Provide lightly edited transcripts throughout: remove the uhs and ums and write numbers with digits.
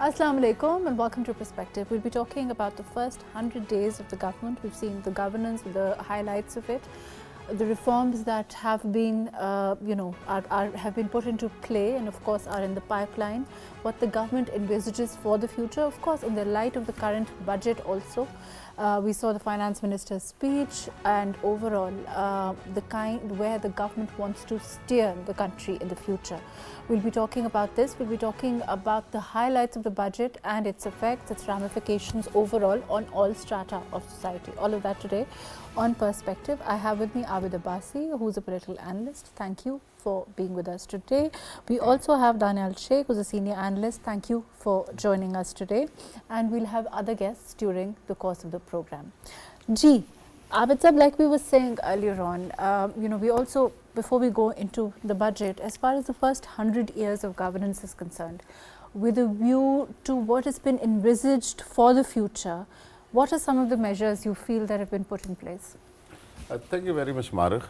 Assalamu alaikum and welcome to Perspective. We'll be talking about the first 100 days of the government. We've seen the governance, the highlights of it, the reforms that have been, have been put into play and of course are in the pipeline, what the government envisages for the future, of course in the light of the current budget also. We saw the finance minister's speech and overall the kind where the government wants to steer the country in the future. We'll be talking about this. We'll be talking about the highlights of the budget and its effects, its ramifications overall on all strata of society. All of that today on Perspective. I have with me Abid Abbasi, who's a political analyst. Thank you for being with us today. We also have Daniyal Sheikh, who's a senior analyst. Thank you for joining us today. And we'll have other guests during the course of the program. G. Abid sab, like we were saying earlier on, we also, before we go into the budget, as far as the first 100 years of governance is concerned, with a view to what has been envisaged for the future, what are some of the measures you feel that have been put in place? Thank you very much, Mahrukh.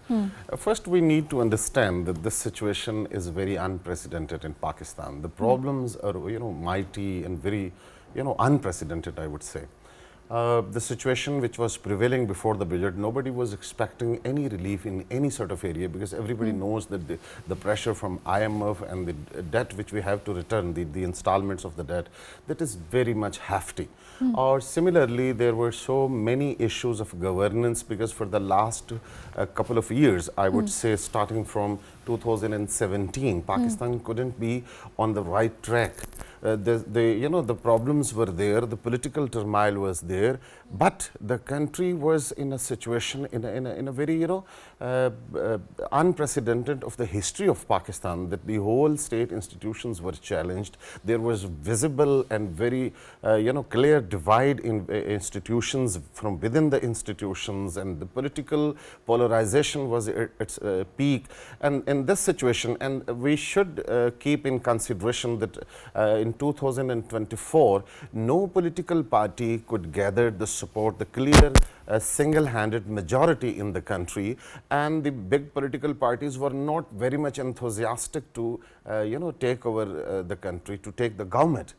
First, we need to understand that this situation is very unprecedented in Pakistan. The problems are, mighty and very, unprecedented, I would say. The situation which was prevailing before the budget, nobody was expecting any relief in any sort of area because everybody knows that the pressure from IMF and the debt which we have to return, the installments of the debt, that is very much hefty. Or similarly, there were so many issues of governance because for the last couple of years, I would say starting from 2017, Pakistan couldn't be on the right track. The problems were there, the political turmoil was there, but the country was in a situation, in a very, unprecedented of the history of Pakistan, that the whole state institutions were challenged. There was visible and very, clear divide in institutions from within the institutions, and the political polarization was at its peak. And in this situation, and we should keep in consideration that in 2024, no political party could gather the support, the clear single-handed majority in the country, and the big political parties were not very much enthusiastic to, take over the country, to take the government.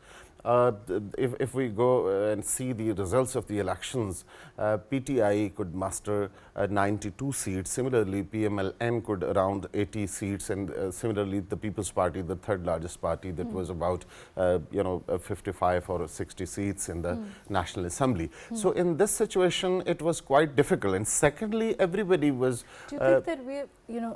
If we go and see the results of the elections, PTI could muster 92 seats. Similarly, PML N could around 80 seats, and similarly, the People's Party, the third largest party, that was about 55 or 60 seats in the National Assembly. So in this situation, it was quite difficult. And secondly, everybody was. Do you think that we,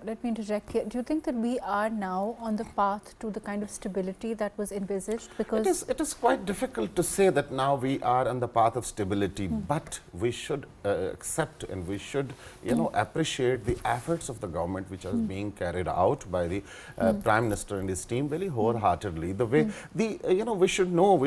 let me interject here. Do you think that we are now on the path to the kind of stability that was envisaged? Because it is quite difficult to say that now we are on the path of stability, but we should accept and we should, appreciate the efforts of the government which are being carried out by the Prime Minister and his team very wholeheartedly. The way we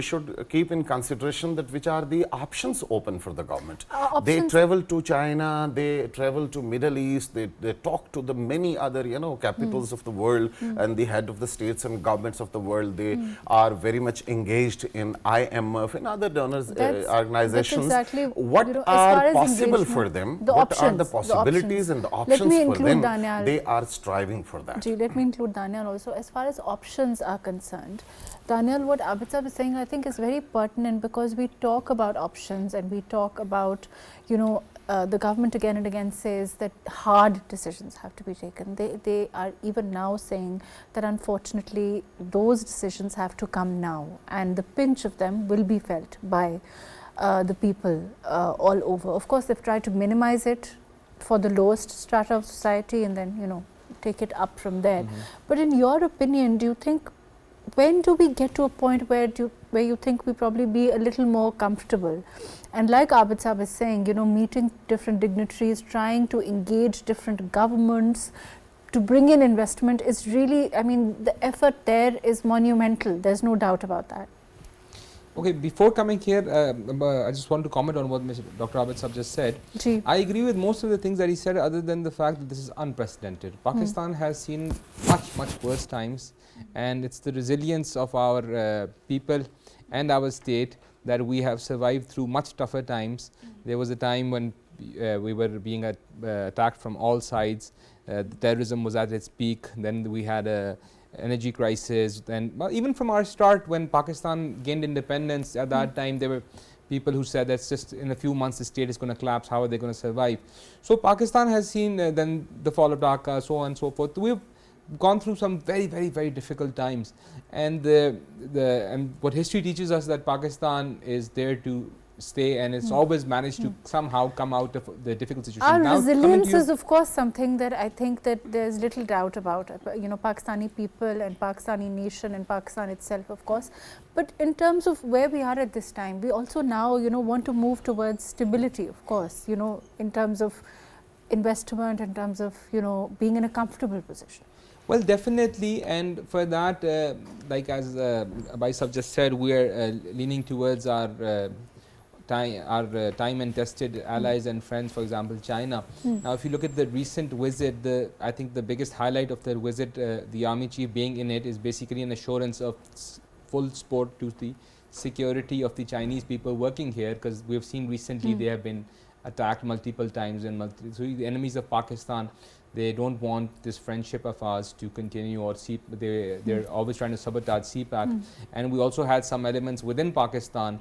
should keep in consideration that which are the options open for the government. They travel to China, they travel to Middle East, they talk to the many other, capitals of the world and the head of the states and governments of the world. They are very much engaged in IMF and other donors organizations. That's exactly what are possible for them, what are the possibilities and the options for them, Daniyal. They are striving for that. Let me include Daniyal also. As far as options are concerned, Daniyal, what Abid sahab is saying, I think is very pertinent because we talk about options and we talk about, the government again and again says that hard decisions have to be taken. They are even now saying that unfortunately those decisions have to come now, and the pinch of them will be felt by the people all over. Of course, they've tried to minimize it for the lowest strata of society and then, take it up from there. But in your opinion, do you think, when do we get to a point where you think we probably be a little more comfortable? And like Abid sahab is saying, meeting different dignitaries, trying to engage different governments to bring in investment is really, the effort there is monumental. There's no doubt about that. Okay, before coming here, I just want to comment on what Dr. Abid sahab just said. I agree with most of the things that he said, other than the fact that this is unprecedented. Pakistan has seen much worse times, and it's the resilience of our people and our state that we have survived through much tougher times. There was a time when we were being attacked from all sides. The terrorism was at its peak. Then we had a energy crisis. And even from our start, when Pakistan gained independence, at that time there were people who said that's just in a few months the state is going to collapse, how are they going to survive? So Pakistan has seen then the fall of Dhaka, so on and so forth. We've gone through some very difficult times, and and what history teaches us, that Pakistan is there to stay, and it's always managed to somehow come out of the difficult situation. Our resilience is of course something that I think that there's little doubt about, you know, Pakistani people and Pakistani nation and Pakistan itself, of course. But in terms of where we are at this time, we also now, you know, want to move towards stability, of course, you know, in terms of investment, in terms of, you know, being in a comfortable position. Well, definitely, and for that, like as Abid just said, we are leaning towards our time and tested allies and friends, for example, China. Now, if you look at the recent visit, I think the biggest highlight of the visit, the army chief being in it, is basically an assurance of full support to the security of the Chinese people working here, because we have seen recently they have been attacked multiple times, and so the enemies of Pakistan, they don't want this friendship of ours to continue, or they're always trying to sabotage CPAC. And we also had some elements within Pakistan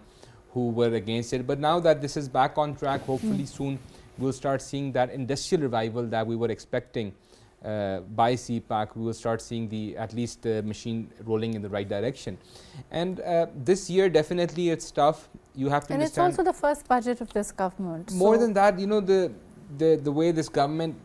who were against it. But now that this is back on track, hopefully soon we'll start seeing that industrial revival that we were expecting by CPAC. We will start seeing at least the machine rolling in the right direction. And this year, definitely it's tough. You have to understand. And it's also the first budget of this government. More than that, you know, the way this government,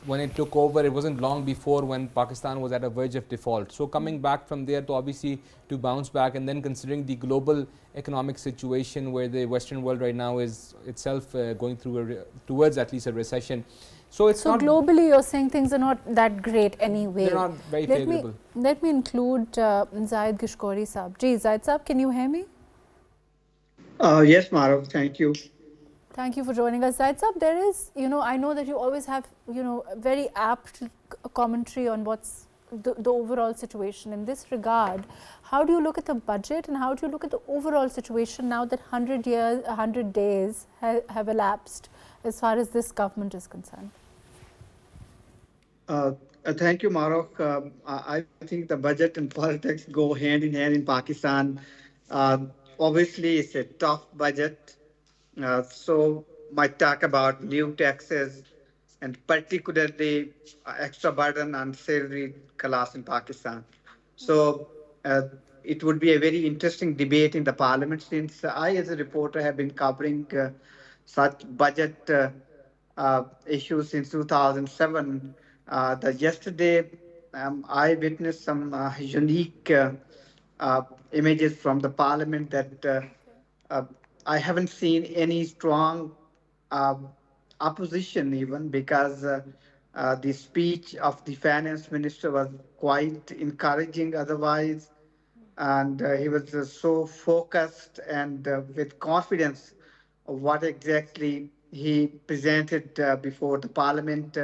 when it took over, it wasn't long before when Pakistan was at a verge of default. So coming back from there to obviously to bounce back, and then considering the global economic situation where the Western world right now is itself going through towards at least a recession. So it's not globally, you're saying things are not that great anyway. They're not very favorable. Let me include Zahid Gishkori Saab. Ji, Zahid Saab, can you hear me? Yes, Mahrukh, thank you. Thank you for joining us. Zahid Saab, there is, you know, I know that you always have, you know, a very apt commentary on what's the overall situation. In this regard, how do you look at the budget, and how do you look at the overall situation now that 100 days have elapsed as far as this government is concerned? Thank you, Mahrukh. I think the budget and politics go hand in hand in Pakistan. Obviously, it's a tough budget. So might talk about new taxes and particularly extra burden on salaried class in Pakistan. So it would be a very interesting debate in the parliament, since I as a reporter have been covering such budget issues since 2007. Yesterday I witnessed some unique images from the parliament that I haven't seen any strong opposition even, because the speech of the finance minister was quite encouraging otherwise, and he was so focused and with confidence of what exactly he presented before the parliament.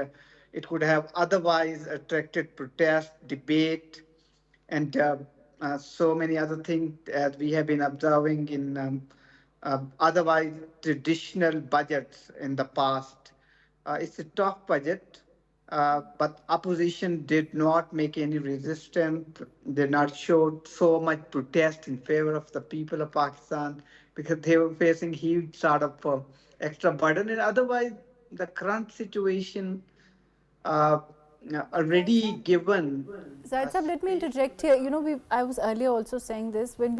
It could have otherwise attracted protest, debate, and so many other things as we have been observing in otherwise traditional budgets in the past. It's a tough budget, but opposition did not make any resistance, did not show so much protest in favor of the people of Pakistan, because they were facing huge sort of extra burden. And otherwise, the current situation already given. Zahid Saab, let me interject here. You know, I was earlier also saying this, when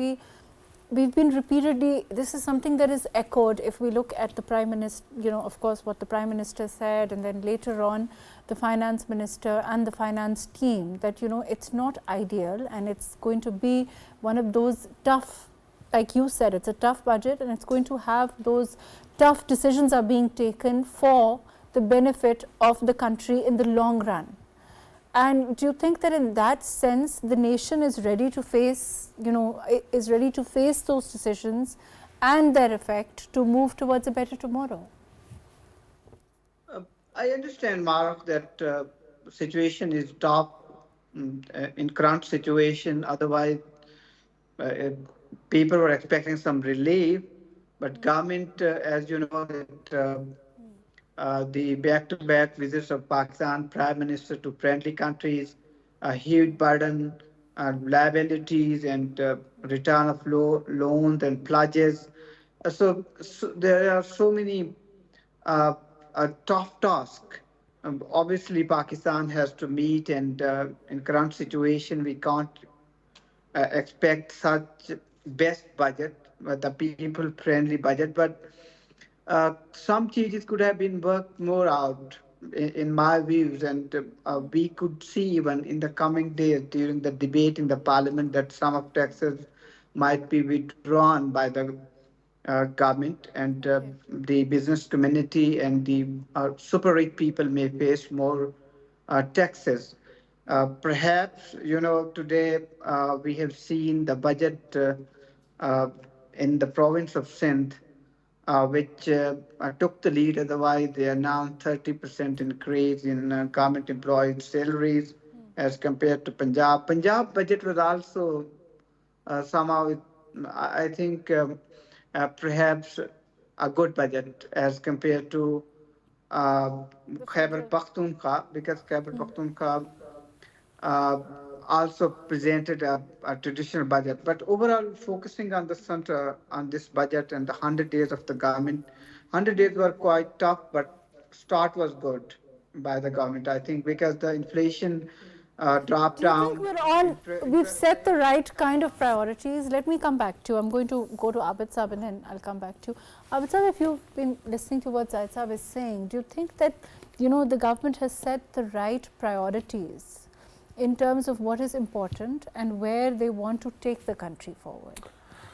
we've been repeatedly, this is something that is echoed if we look at the Prime Minister, you know, of course, what the Prime Minister said, and then later on the Finance Minister and the finance team, that, you know, it's not ideal, and it's going to be one of those tough, like you said, it's a tough budget, and it's going to have those tough decisions are being taken for the benefit of the country in the long run. And do you think that in that sense, the nation is ready to face, you know, is ready to face those decisions and their effect to move towards a better tomorrow? I understand, Mahrukh, that situation is tough in current situation. Otherwise, people were expecting some relief, but government, as you know, that the back-to-back visits of Pakistan Prime Minister to friendly countries a huge burden, liabilities, and return of loans and pledges. So there are so many a tough task. Obviously, Pakistan has to meet, and in current situation, we can't expect such best budget, the people-friendly budget. But some changes could have been worked more out, in my views, and we could see even in the coming days during the debate in the parliament that some of taxes might be withdrawn by the government, and Okay. the business community and the super rich people may face more taxes. Perhaps, today we have seen the budget uh, in the province of Sindh, which took the lead. Otherwise, they announced 30% increase in government employees' salaries as compared to Punjab. Punjab budget was also somehow, I think, perhaps a good budget as compared to uh, The Khyber central. Pakhtunkhwa, because Khyber Pakhtunkhwa uh, also presented a traditional budget. But overall, focusing on the center on this budget and the 100 days of the government, 100 days were quite tough, but start was good by the government, I think, because the inflation dropped Do you think down. we're on, we've set the right kind of priorities? Let me come back to you. I'm going to go to Abid Sahib and then I'll come back to you. Abid Sahib, if you've been listening to what Zahid Sahib is saying, do you think that, the government has set the right priorities in terms of what is important and where they want to take the country forward?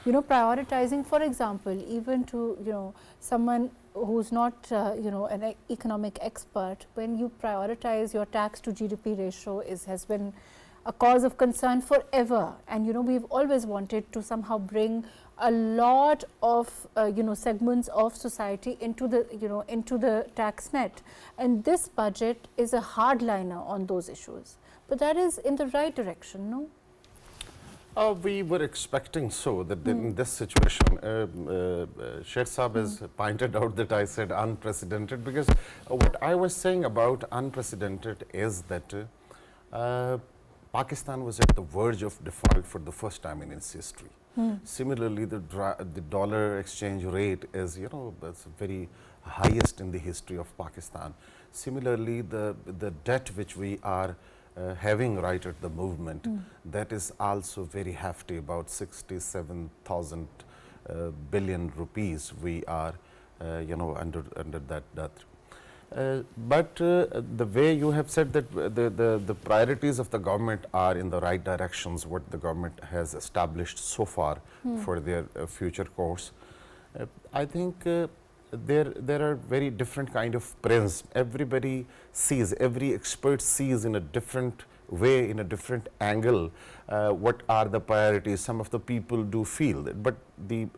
Prioritizing, for example, even to, someone who's not, an economic expert, when you prioritize your tax to GDP ratio has been a cause of concern forever. And, we've always wanted to somehow bring a lot of, segments of society into the tax net. And this budget is a hardliner on those issues. But that is in the right direction, no? We were expecting so that in this situation, Sheikh Saab has pointed out that I said unprecedented, because what I was saying about unprecedented is that Pakistan was at the verge of default for the first time in its history. Similarly, the dollar exchange rate is, that's very highest in the history of Pakistan. Similarly, the debt which we are having right at the movement, that is also very hefty, about 67,000 billion rupees we are, under that debt. But the way you have said that the priorities of the government are in the right directions, what the government has established so far for their future course, I think there are very different kind of prisms. Everybody sees, every expert sees in a different way, in a different angle, what are the priorities. Some of the people do feel that, but the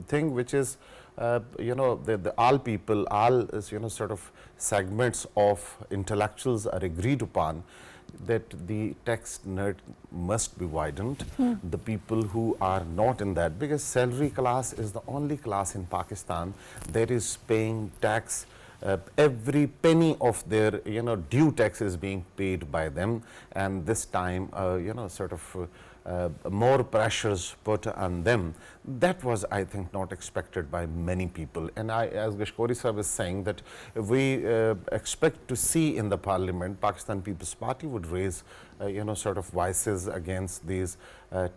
thing which is, the all people, all sort of segments of intellectuals are agreed upon that the tax net must be widened. The people who are not in that, because salary class is the only class in Pakistan that is paying tax, every penny of their due tax is being paid by them, and this time sort of more pressures put on them. That was, I think, not expected by many people. And as Gishkori Sahib is saying, that we expect to see in the parliament, Pakistan People's Party would raise sort of voices against these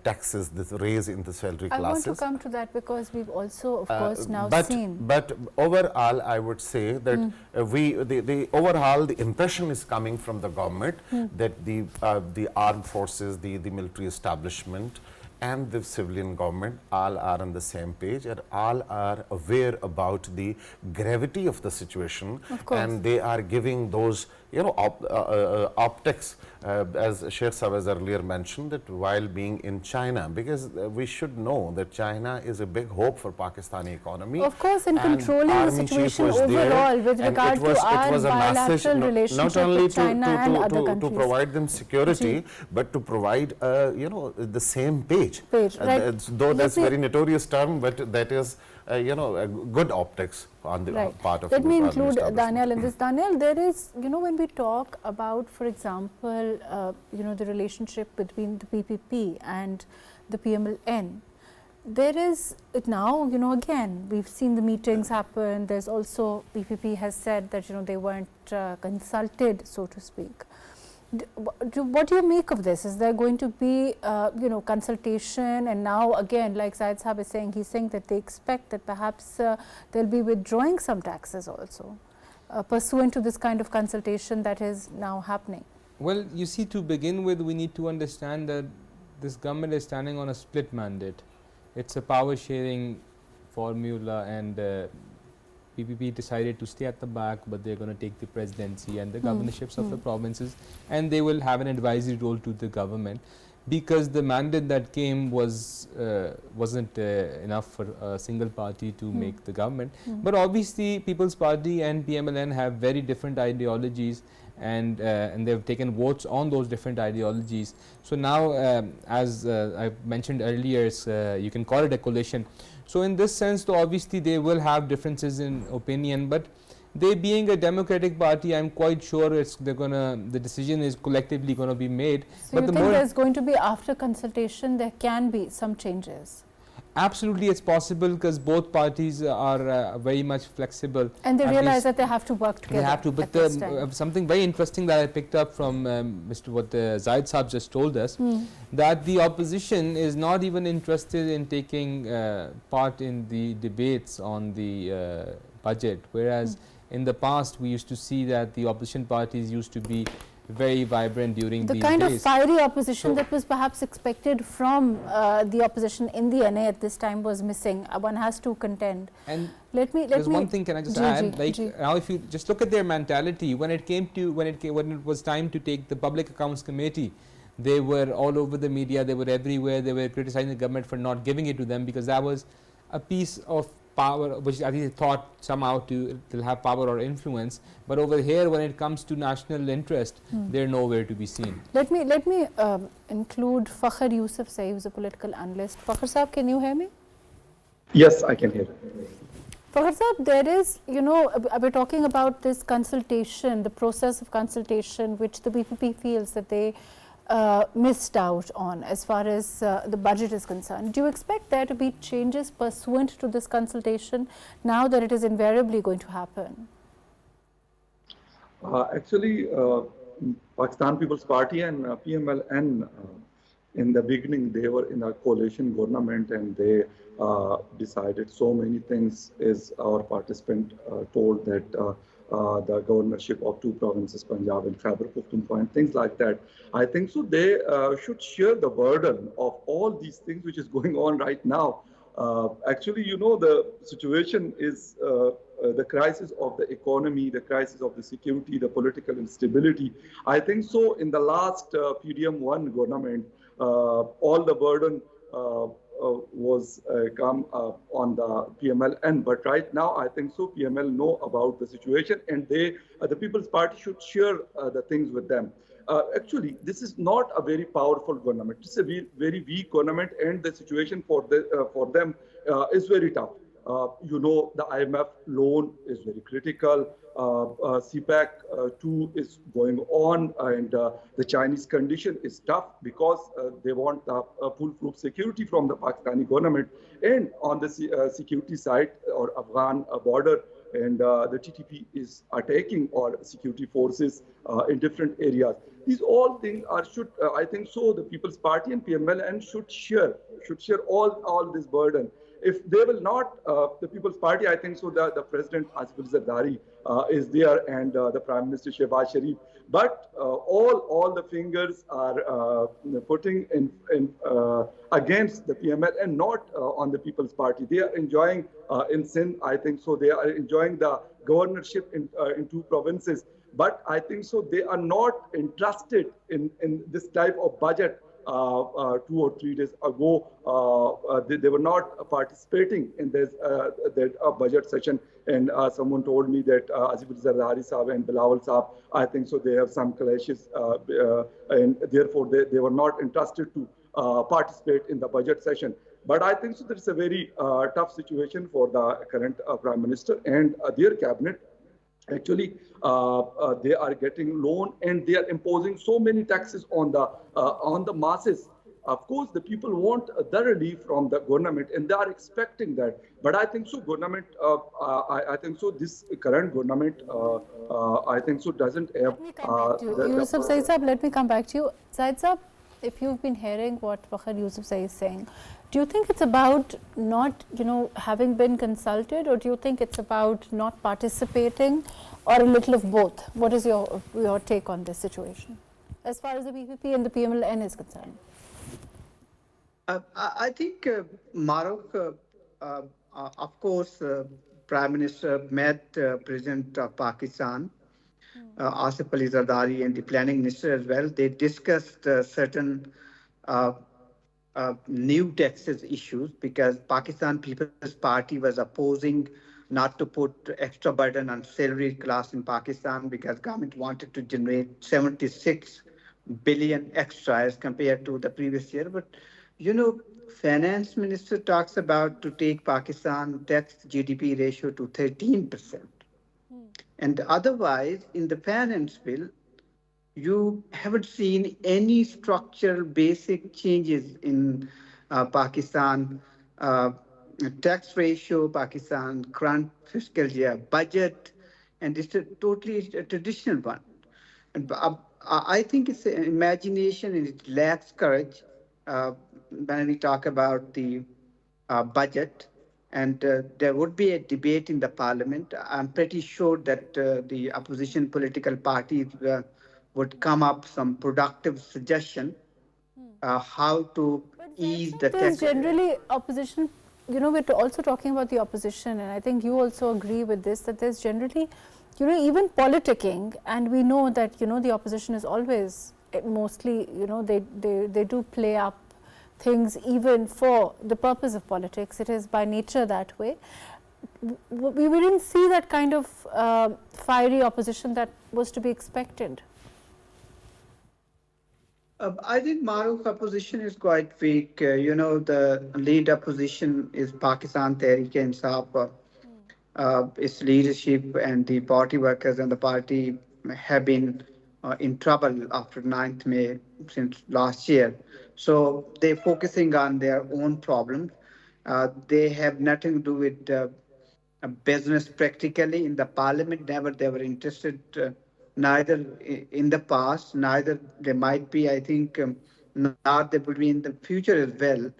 taxes, this raise in the salary classes. I want to come to that, because we've also, of course, now seen. But overall, I would say that the overall, the impression is coming from the government that the armed forces, the military establishment and the civilian government all are on the same page, and all are aware about the gravity of the situation, and they are giving those optics, as Sheikh Saab has earlier mentioned, that while being in China, because we should know that China is a big hope for Pakistani economy. Of course, in controlling the situation overall with regard to our bilateral relationship with China and other countries. To provide them security, but to provide, the same page. Right. Though that's very notorious term, but that is, good optics. on the right. part of Let me include establishment. Daniyal in this. Daniyal, there is, when we talk about, for example, the relationship between the PPP and the PMLN, there is now, again, we've seen the meetings happen. There's also, PPP has said that, they weren't consulted, so to speak. What do you make of this? Is there going to be, consultation? And now, again, like Zahid Sahab is saying, he's saying that they expect that perhaps they'll be withdrawing some taxes also, pursuant to this kind of consultation that is now happening. Well, you see, to begin with, we need to understand that this government is standing on a split mandate. It's a power sharing formula, and PPP decided to stay at the back, but they're going to take the presidency and the governorships of the provinces, and they will have an advisory role to the government, because the mandate that came wasn't enough for a single party to make the government. But obviously, People's Party and PMLN have very different ideologies, and they've taken votes on those different ideologies. So now, as I mentioned earlier, you can call it a coalition. So in this sense, though, obviously they will have differences in opinion, but they being a democratic party, I'm quite sure the decision is collectively going to be made. So you think there's going to be, after consultation, there can be some changes? Absolutely, it's possible, because both parties are very much flexible. And they realize that they have to work together. They have to, but something very interesting that I picked up from what Zahid Saab just told us, that the opposition is not even interested in taking part in the debates on the budget, whereas in the past we used to see that the opposition parties used to be very vibrant during the kind of fiery opposition that was perhaps expected from the opposition in the NA at this time was missing. One has to contend. And there's one thing, can I just add? Now, if you just look at their mentality, when it was time to take the Public Accounts Committee, they were all over the media. They were everywhere. They were criticizing the government for not giving it to them, because that was a piece of power which I think they thought somehow to have power or influence. But over here, when it comes to national interest, they're nowhere to be seen. Let me include Fakhar Yousafzai, who's a political analyst. Fakhar Saab, can you hear me? Yes, I can hear you. Fakhar Saab, there is, we're talking about this consultation, the process of consultation, which the PPP feels that they missed out on as far as the budget is concerned. Do you expect there to be changes pursuant to this consultation now that it is invariably going to happen? Actually, Pakistan People's Party and PMLN, in the beginning, they were in a coalition government, and they decided so many things, as our participant told, that the governorship of 2 provinces, Punjab and Khyber Pakhtunkhwa, and things like that. I think so they should share the burden of all these things which is going on right now. Actually, the situation is the crisis of the economy, the crisis of the security, the political instability. I think so in the last PDM1 government, all the burden was come on the PMLN, but right now I think so PML know about the situation, and they, the People's Party, should share the things with them. Actually, this is not a very powerful government. It's a very weak government, and the situation for them is very tough. The IMF loan is very critical. CPAC 2 is going on, and the Chinese condition is tough, because they want full-proof security from the Pakistani government. And on the security side, or Afghan border, and the TTP is attacking our security forces in different areas. These all things should I think so the People's Party and PMLN should share all this burden. If they will not, the People's Party, I think so the President Asif Zardari is there, and the Prime Minister Shehbaz Sharif. But all the fingers are putting in against the PML and not on the People's Party. They are enjoying in Sindh, I think so they are enjoying the governorship in 2 provinces. But I think so they are not interested in this type of budget. 2 or 3 days ago, they were not participating in this that budget session, and someone told me that Asif Zardari Saab and Bilawal Saab, I think so they have some clashes, and therefore they were not interested to participate in the budget session. But I think so it's a very tough situation for the current Prime Minister and their cabinet. Actually, they are getting loan and they are imposing so many taxes on the masses. Of course, the people want the relief from the government and they are expecting that. But I think so government, I think so this current government, I think so doesn't have. Let me come back to you. Yousafzai Sahib, let me come back to you. Zahid Sahib, if you've been hearing what Fakhar Yousafzai is saying, do you think it's about not, having been consulted, or do you think it's about not participating, or a little of both? What is your take on this situation, as far as the PPP and the PML N is concerned? I think Mahrukh, of course, Prime Minister met President of Pakistan, Asif Ali Zardari, and the Planning Minister as well. They discussed certain new taxes issues because Pakistan People's Party was opposing not to put extra burden on salaried class in Pakistan because government wanted to generate 76 billion extra as compared to the previous year. But Finance Minister talks about to take Pakistan tax GDP ratio to 13%. And otherwise, in the finance bill, you haven't seen any structural basic changes in Pakistan tax ratio, Pakistan current fiscal year budget, and it's a totally traditional one. And I think it's an imagination and it lacks courage when we talk about the budget. And there would be a debate in the parliament. I'm pretty sure that the opposition political parties would come up some productive suggestion how to ease the tax. Generally, opposition, we're also talking about the opposition, and I think you also agree with this, that there's generally, even politicking, and we know that, the opposition is always mostly, they do play up things even for the purpose of politics. It is by nature that way. We didn't see that kind of fiery opposition that was to be expected. I think Mahrukh opposition is quite weak. The lead opposition is Pakistan Tehreek-e-Insaf. Its leadership and the party workers and the party have been in trouble after 9th May since last year. So they're focusing on their own problems. They have nothing to do with business practically in the parliament. Never they were interested, neither in the past, neither they might be, I think, not they will be in the future as well.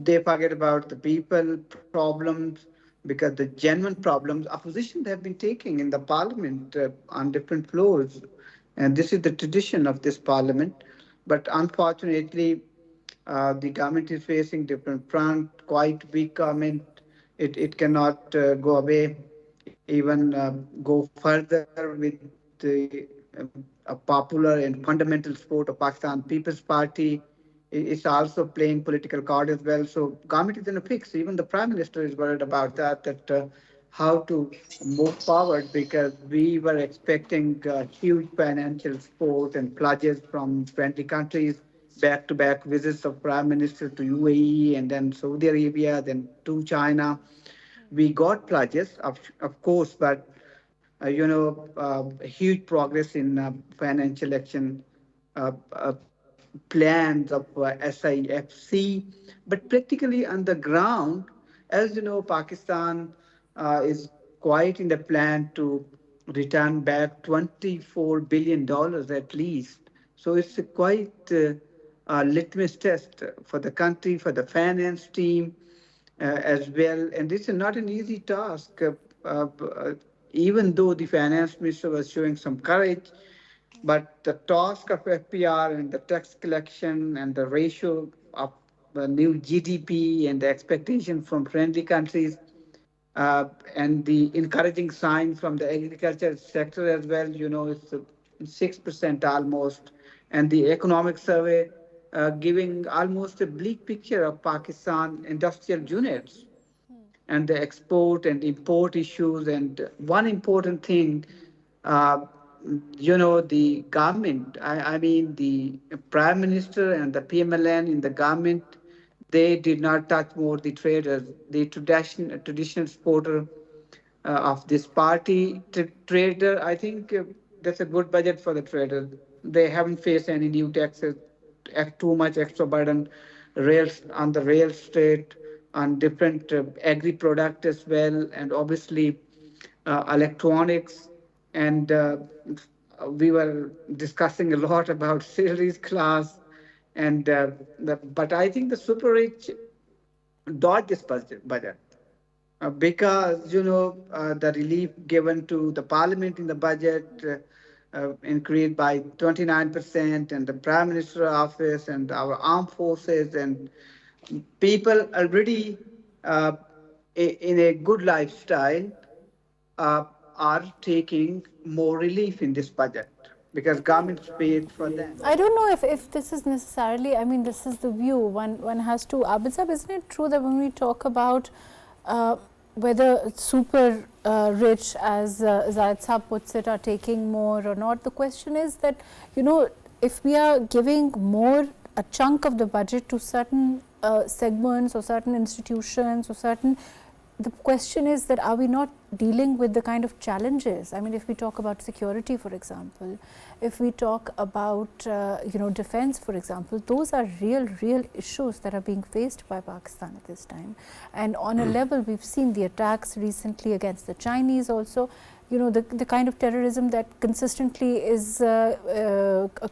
They forget about the people problems because the genuine problems opposition have been taking in the parliament on different floors. And this is the tradition of this parliament. But unfortunately, the government is facing different front, quite weak government. It cannot go away, even go further with the popular and fundamental support of Pakistan People's Party. It's also playing political card as well. So government is in a fix. Even the Prime Minister is worried about that how to move forward, because we were expecting huge financial support and pledges from friendly countries, back-to-back visits of Prime Minister to UAE and then Saudi Arabia, then to China. We got pledges, of course, but huge progress in financial action plans of SIFC, but practically on the ground, as you know, Pakistan is quite in the plan to return back $24 billion at least. So it's a quite a litmus test for the country, for the finance team as well. And this is not an easy task. Even though the finance minister was showing some courage, but the task of FPR and the tax collection and the ratio of the new GDP and the expectation from friendly countries and the encouraging sign from the agriculture sector as well, it's 6% almost. And the economic survey giving almost a bleak picture of Pakistan industrial units and the export and import issues. And one important thing, the government, I mean the Prime Minister and the PMLN in the government, they did not touch more the traders. The traditional supporter of this party, trader, I think that's a good budget for the traders. They haven't faced any new taxes, too much extra burden, rails on the rail estate, on different agri product as well, and obviously electronics. And we were discussing a lot about salaries class, and but I think the super rich dodged this budget. Because the relief given to the parliament in the budget increased by 29%, and the prime minister office and our armed forces and people already in a good lifestyle are taking more relief in this budget because government paid for them. I don't know if this is necessarily, I mean, this is the view one has to. Abid Sahib, isn't it true that when we talk about whether super rich, as Zahid Sahib puts it, are taking more or not, the question is that, if we are giving more, a chunk of the budget to certain segments or certain institutions or certain, the question is that are we not dealing with the kind of challenges? I mean, if we talk about security, for example, if we talk about defense, for example, those are real issues that are being faced by Pakistan at this time. And on a level, we've seen the attacks recently against the Chinese also, the kind of terrorism that consistently is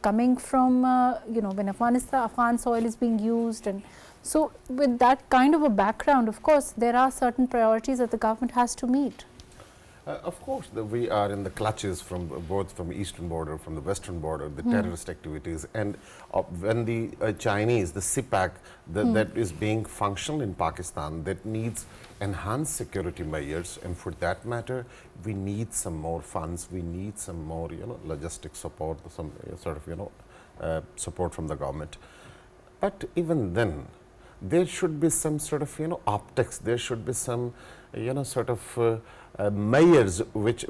coming from, when Afghan soil is being used. And so with that kind of a background, of course, there are certain priorities that the government has to meet. Of course, we are in the clutches from both from the eastern border, from the western border, the terrorist activities, and when the Chinese, the CPAC, that is being functional in Pakistan, that needs enhanced security measures, and for that matter, we need some more funds, we need some more, logistic support, some sort of, support from the government. But even then, there should be some sort of, optics, there should be some, sort of measures which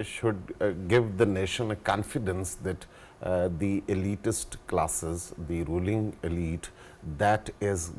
should give the nation a confidence that the elitist classes, the ruling elite, that is,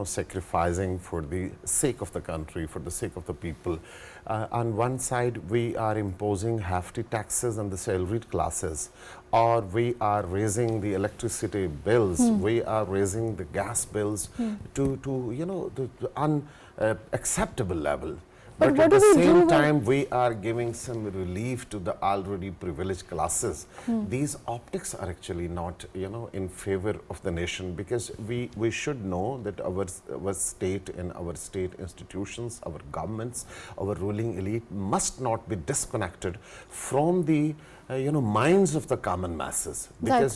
sacrificing for the sake of the country, for the sake of the people. On one side, we are imposing hefty taxes on the salaried classes, or we are raising the electricity bills, we are raising the gas bills to the unacceptable level. But at the same time, we are giving some relief to the already privileged classes. These optics are actually not, in favor of the nation, because we should know that our state and our state institutions, our governments, our ruling elite must not be disconnected from the minds of the common masses. Because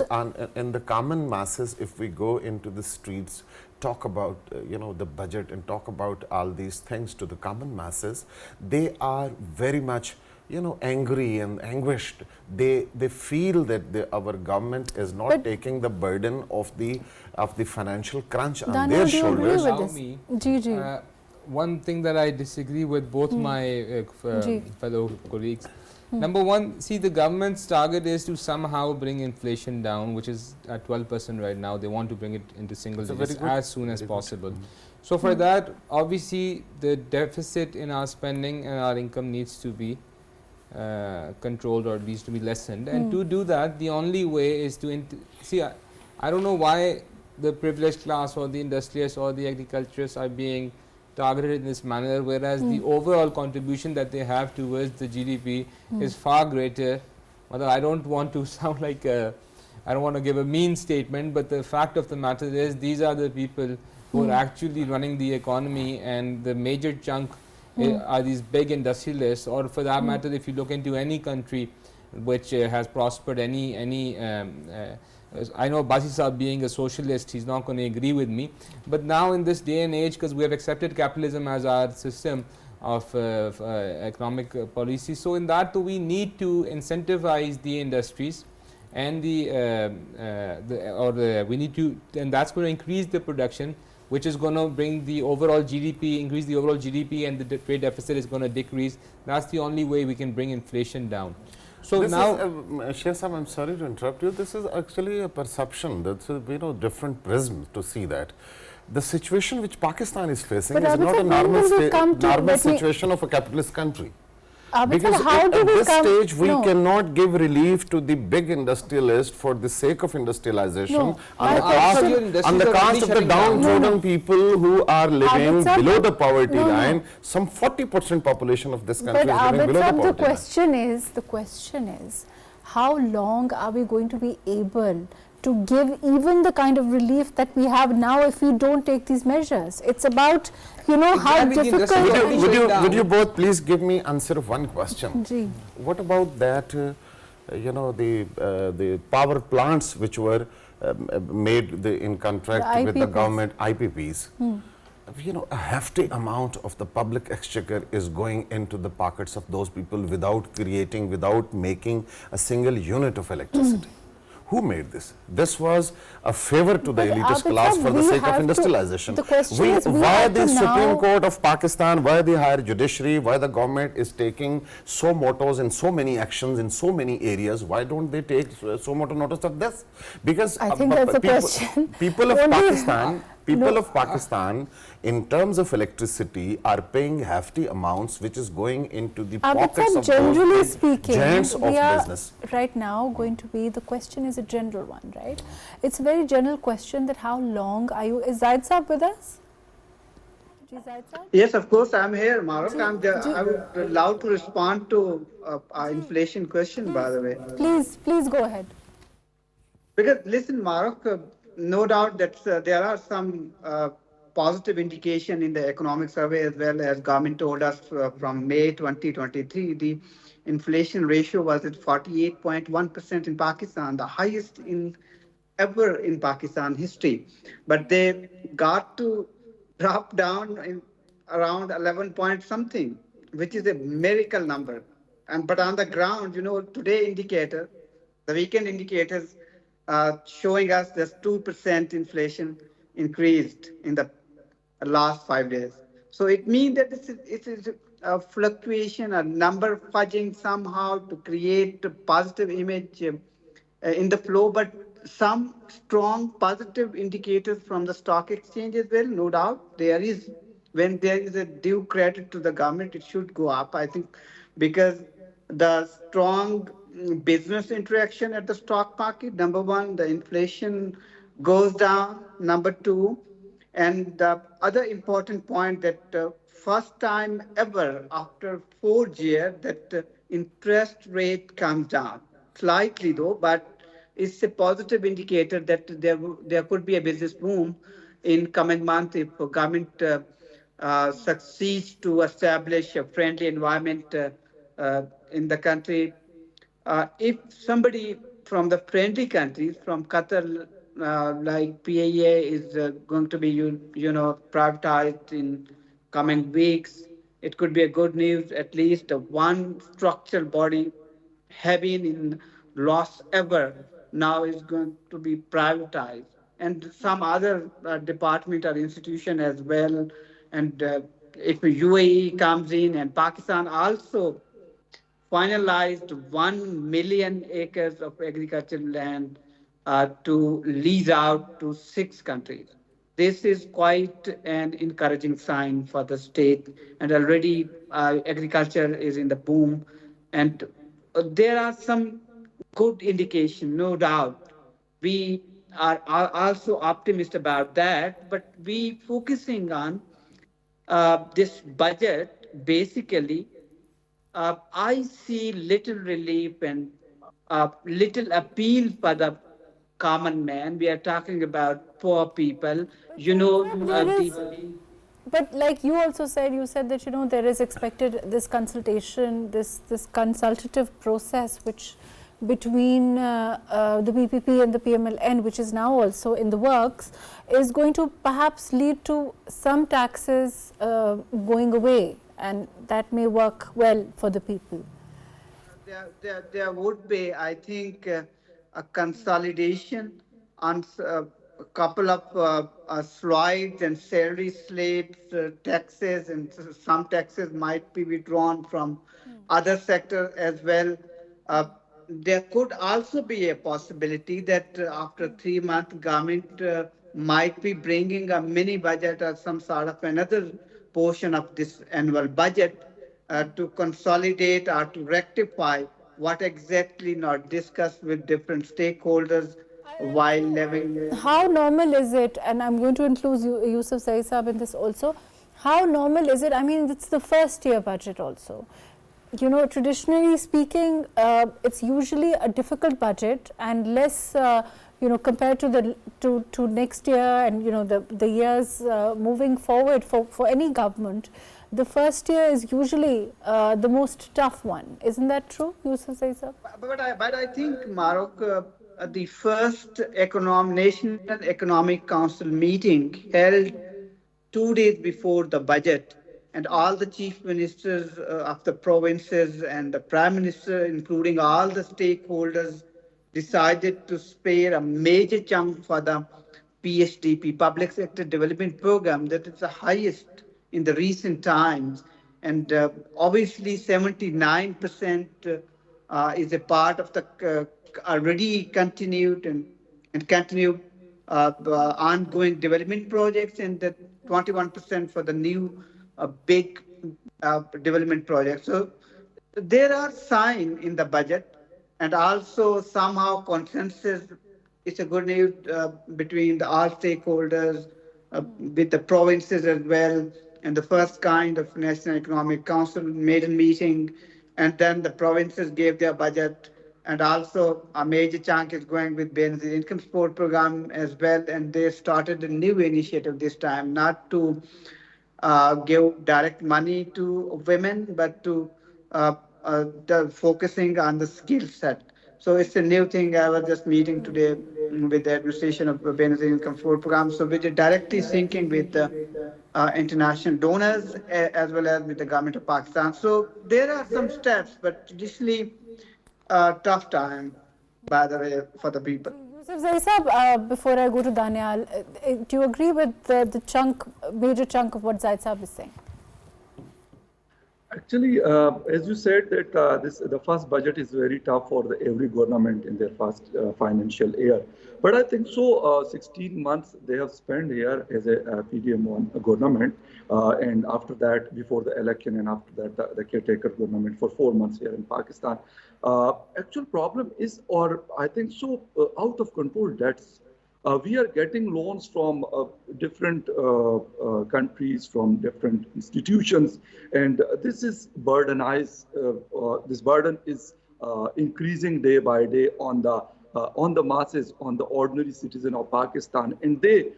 in the common masses, if we go into the streets, talk about the budget and talk about all these things to the common masses, they are very much angry and anguished. They feel that our government is not taking the burden of the financial crunch on their shoulders. Allow me, one thing that I disagree with both my fellow colleagues. Number one, see, the government's target is to somehow bring inflation down, which is at 12% right now. They want to bring it into single digits as soon as possible. So for that, obviously, the deficit in our spending and our income needs to be controlled, or needs to be lessened. And to do that, the only way is to see. I don't know why the privileged class or the industrialists or the agriculturists are being targeted in this manner, whereas the overall contribution that they have towards the GDP is far greater. Although I don't want to sound like I don't want to give a mean statement, but the fact of the matter is these are the people who are actually running the economy, and the major chunk are these big industrialists, or for that matter, if you look into any country which has prospered, I know Abbasi Sahib being a socialist, he's not going to agree with me, but now in this day and age, because we have accepted capitalism as our system of economic policy, so in that we need to incentivize the industries, and we need to, and that's going to increase the production, which is going to bring the overall GDP, increase the overall GDP, and the trade deficit is going to decrease. That's the only way we can bring inflation down. So this now, Sheikh Sahib, I'm sorry to interrupt you. This is actually a perception. That's different prisms to see that. The situation which Pakistan is facing But is not a normal let me- situation of a capitalist country. Abid, Because how do at we this come? stage, we No. cannot give relief to the big industrialist for the sake of industrialization No. on the My cost, question- on the cost of the downtrodden people who are living Abid sir, below the poverty no, no. line. Some 40% population of this country But is living Abid below the sir, the poverty question is, how long are we going to be able to give even the kind of relief that we have now if we don't take these measures? It's about, how Examining the difficult rest of it the is. Would you both please give me answer of one question? Ji. What about that, the power plants which were made in contract with the IPPs. government, IPPs? A hefty amount of the public exchequer is going into the pockets of those people without making a single unit of electricity. Who made this? This was a favor to the But elitist Abid class sir, for the we sake have of to- industrialization. the question is, we why have the to Supreme now- Court of Pakistan, why the higher judiciary, why the government is taking so motors in so many actions in so many areas, why don't they take so motor notice of this? Because I think that's a question. people of Only- Pakistan, No. of Pakistan, in terms of electricity, are paying hefty amounts, which is going into the Abid pockets sir, of generally those big speaking, giants of we are business. right now going to be, the question is a general one, right? It's a very general question that how long are you, is Zahid Saab with us? Ji, Zahid Saab? Yes, of course, I'm here, Mahrukh. Ji- I would love to respond to our inflation question, by the way. Please go ahead. Because listen, Mahrukh, no doubt that there are some positive indication in the economic survey as well. As government told us from May 2023, the inflation ratio was at 48.1% in Pakistan, the highest ever in Pakistan history. But they got to drop down in around 11 point something, which is a miracle number. But on the ground, today indicator, the weekend indicators showing us that 2% inflation increased in the last 5 days. So it means that it is a fluctuation, a number fudging somehow to create a positive image in the flow, but some strong positive indicators from the stock exchange as well, no doubt. When there is a due credit to the government, it should go up, I think, because the strong business interaction at the stock market, number one, the inflation goes down, number two, and the other important point that first time ever after 4 years that interest rate comes down, slightly though, but it's a positive indicator that there could be a business boom in coming months if government succeeds to establish a friendly environment in the country. If somebody from the friendly countries, from Qatar, like PAA is going to be, privatized in coming weeks, it could be a good news. At least one structural body having in loss ever now is going to be privatized, and some other department or institution as well. And if UAE comes in and Pakistan also finalized 1 million acres of agricultural land to lease out to 6 countries. This is quite an encouraging sign for the state, and already agriculture is in the boom. And there are some good indication, no doubt. We are also optimistic about that, but we focusing on this budget basically. I see little relief and little appeal for the common man. We are talking about poor people. But like you also said, that there is expected this consultation, this consultative process which between the PPP and the PML N, which is now also in the works, is going to perhaps lead to some taxes going away, and that may work well for the people. There would be, I think, a consolidation on a couple of slides and salary slips, taxes, and some taxes might be withdrawn from other sectors as well. There could also be a possibility that after 3 months, government might be bringing a mini budget or some sort of another portion of this annual budget to consolidate or to rectify what exactly not discussed with different stakeholders while living. How normal is it, and I'm going to include Yousafzai Sahab in this also, how normal is it? I mean, it's the first year budget also. You know, traditionally speaking, it's usually a difficult budget and less, you know, compared to the to next year and, you know, the years moving forward for any government. The first year is usually the most tough one. Isn't that true, Yousafzai Sahab? But I think, Mahrukh, the first National Economic Council meeting held 2 days before the budget, and all the chief ministers of the provinces and the prime minister, including all the stakeholders, decided to spare a major chunk for the PSDP, Public Sector Development Program, that is the highest in the recent times. And obviously 79% is a part of the already continued and continue ongoing development projects, and the 21% for the new big development projects. So there are signs in the budget, and also somehow consensus. It's a good news between all stakeholders, with the provinces as well, and the first kind of National Economic Council maiden meeting, and then the provinces gave their budget, and also a major chunk is going with Benazir Income Support Program as well, and they started a new initiative this time, not to give direct money to women, but to focusing on the skill set. So it's a new thing. I was just meeting today with the administration of Benazir Income Support Program. So we're directly syncing with the international donors as well as with the government of Pakistan. So there are some steps, but traditionally tough time, by the way, for the people. Yousafzai Sahab, before I go to Daniyal, do you agree with the major chunk of what Zahid Sahab is saying? Actually, as you said, that the first budget is very tough for every government in their first financial year. But I think so. 16 months they have spent here as a PDM1 government, and after that, before the election, and after that, the caretaker government for 4 months here in Pakistan. Actual problem is, or I think so, out of control debts. We are getting loans from different countries, from different institutions, and this is burdenized. This burden is increasing day by day on the masses, on the ordinary citizen of Pakistan, and they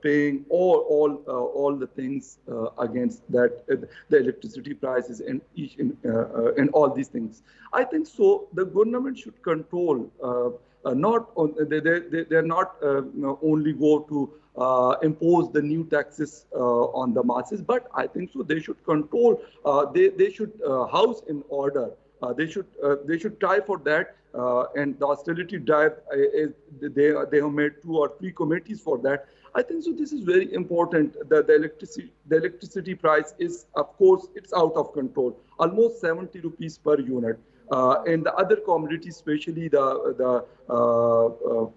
paying all the things against that, the electricity prices and all these things. I think so. The government should control. They're not only go to impose the new taxes on the masses, but I think so they should control. They should house in order. They should try for that. And the austerity drive, they have made 2 or 3 committees for that. I think so. This is very important. The electricity price is, of course, it's out of control. Almost 70 rupees per unit. And the other commodities, especially the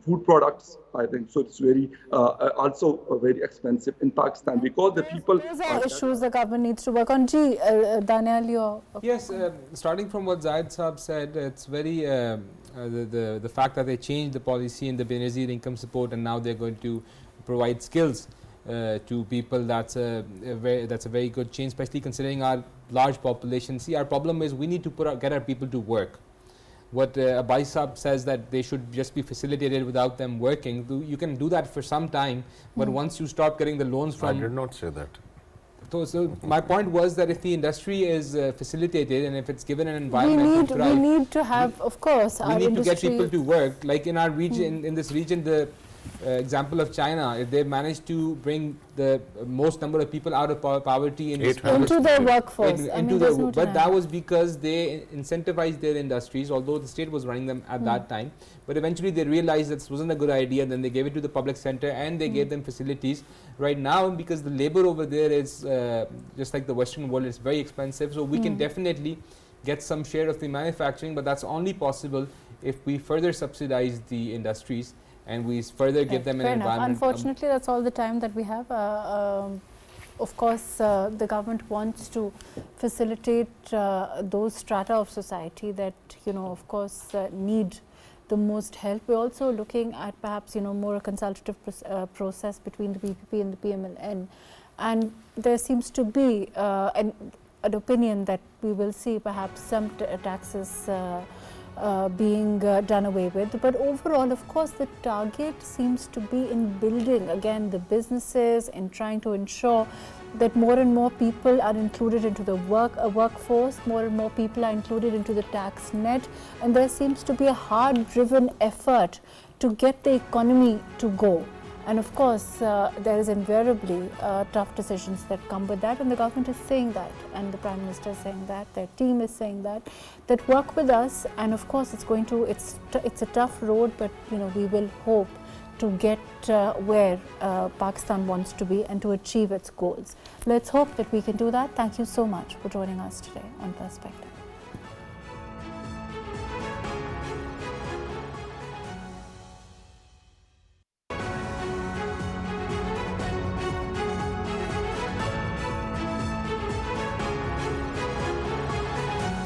food products, I think so. It's very also very expensive in Pakistan because the people. Those are issues the government needs to work on. Daniyal, your yes, starting from what Zahid Sahab said, it's very the fact that they changed the policy in the Benazir income support, and now they're going to provide skills to people. That's a very good change, especially considering our large population. See, our problem is we need to get our people to work. What Abbasi Sahab says that they should just be facilitated without them working. You can do that for some time, but once you stop getting the loans from... I did not say that. So my point was that if the industry is facilitated and if it's given an environment to thrive, we need to have, of course, we need to get people to work. Like in our region, in this region, the example of China, if they managed to bring the most number of people out of poverty into the workforce. But that was because they incentivized their industries, although the state was running them at that time. But eventually they realized that this wasn't a good idea. Then they gave it to the public sector and they gave them facilities. Right now, because the labor over there is just like the Western world, it's very expensive. So we can definitely get some share of the manufacturing, but that's only possible if we further subsidize the industries. and we further give them an environment. Unfortunately, that's all the time that we have. Of course, the government wants to facilitate those strata of society that, of course, need the most help. We're also looking at perhaps, more a consultative process between the PPP and the PML N. And there seems to be an opinion that we will see perhaps some taxes being done away with. But overall, of course, the target seems to be in building, again, the businesses and trying to ensure that more and more people are included into the workforce, more and more people are included into the tax net, and there seems to be a hard-driven effort to get the economy to go. And of course, there is invariably tough decisions that come with that, and the government is saying that, and the Prime Minister is saying that, their team is saying that work with us, and of course it's a tough road, but we will hope to get where Pakistan wants to be and to achieve its goals. Let's hope that we can do that. Thank you so much for joining us today on Perspective.